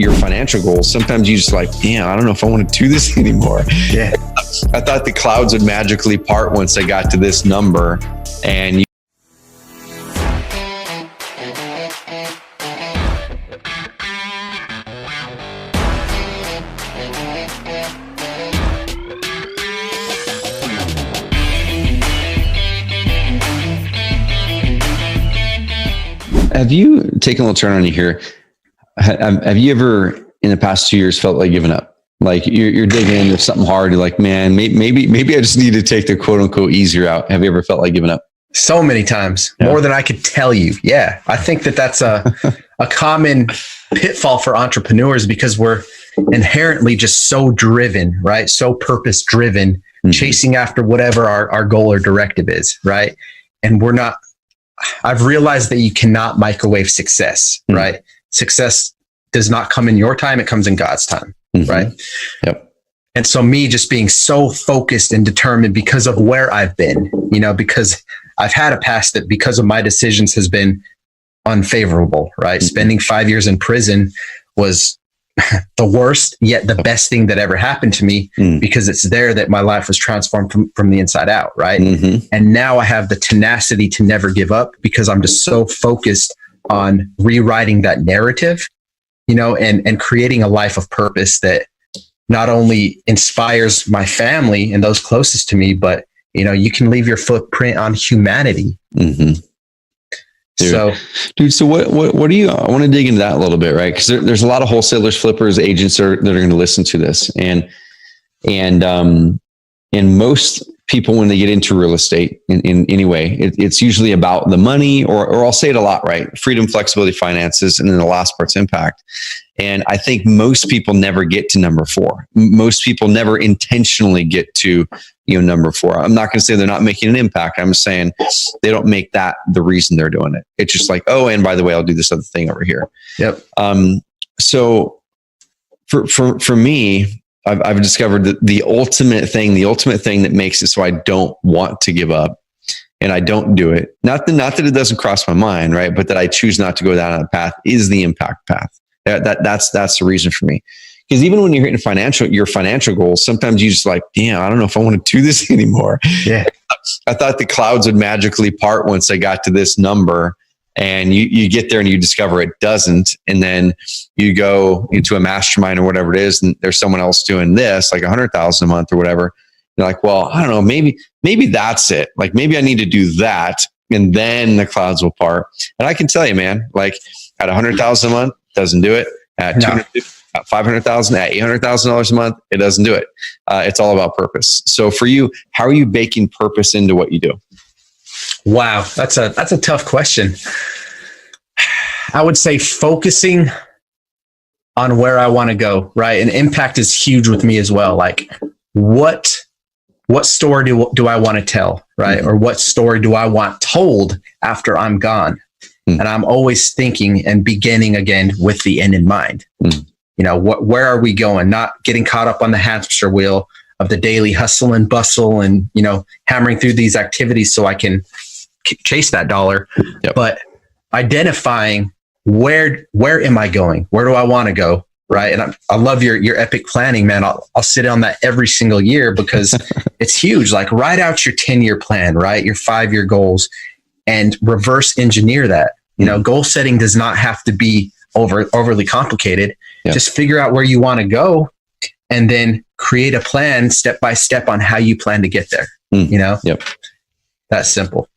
your financial goals, sometimes you just like, damn, I don't know if I want to do this anymore. Yeah. I thought the clouds would magically part once I got to this number. And have you taken a little turn on you here? Have you ever in the past 2 years felt like giving up? Like you're digging into something hard. You're like, man, maybe I just need to take the quote unquote easier out. Have you ever felt like giving up? So many times, Yeah. more than I could tell you. Yeah. I think that's a common pitfall for entrepreneurs because we're inherently just so driven, right? So purpose driven, chasing after whatever our goal or directive is, right? And I've realized that you cannot microwave success, right? Success does not come in your time. It comes in God's time, right? Yep. And so me just being so focused and determined because of where I've been, because I've had a past that because of my decisions has been unfavorable, right? Spending 5 years in prison was the worst, yet the best thing that ever happened to me because it's there that my life was transformed from the inside out, right? And now I have the tenacity to never give up because I'm just so focused on rewriting that narrative, and creating a life of purpose that not only inspires my family and those closest to me, but you can leave your footprint on humanity. Dude, so what do you? I want to dig into that a little bit, right? Because there's a lot of wholesalers, flippers, agents that are going to listen to this, and most people when they get into real estate in any way, it's usually about the money, or I'll say it a lot, right? Freedom, flexibility, finances, and then the last part's impact. And I think most people never get to number 4. Most people never intentionally get to number 4. I'm not going to say they're not making an impact. I'm saying they don't make that the reason they're doing it. It's just like, oh, and by the way, I'll do this other thing over here. Yep. So for me, I've discovered that the ultimate thing that makes it so I don't want to give up and I don't do it. Not that it doesn't cross my mind, right? But that I choose not to go down that path is the impact path. That's the reason for me. Because even when you're hitting your financial goals, sometimes you just like, damn, I don't know if I want to do this anymore. Yeah. I thought the clouds would magically part once I got to this number. And you get there and you discover it doesn't. And then you go into a mastermind or whatever it is, and there's someone else doing this, like 100,000 a month or whatever. You're like, well, I don't know, maybe that's it. Like maybe I need to do that, and then the clouds will part. And I can tell you, man, like at 100,000 a month, doesn't do it. At 250, at 500,000, at $800,000 a month, it doesn't do it. It's all about purpose. So for you, how are you baking purpose into what you do? Wow, that's a tough question. I would say focusing on where I want to go, right? And impact is huge with me as well. Like what story do I want to tell, right? Or what story do I want told after I'm gone? And I'm always thinking and beginning again with the end in mind. Where are we going? Not getting caught up on the hamster wheel of the daily hustle and bustle and, hammering through these activities so I can chase that dollar, but identifying where am I going? Where do I want to go? Right. And I love your epic planning, man. I'll sit on that every single year because it's huge. Like write out your 10-year plan, right? Your 5-year goals and reverse engineer that. Goal setting does not have to be overly complicated. Just figure out where you want to go and then create a plan step by step on how you plan to get there. That's simple.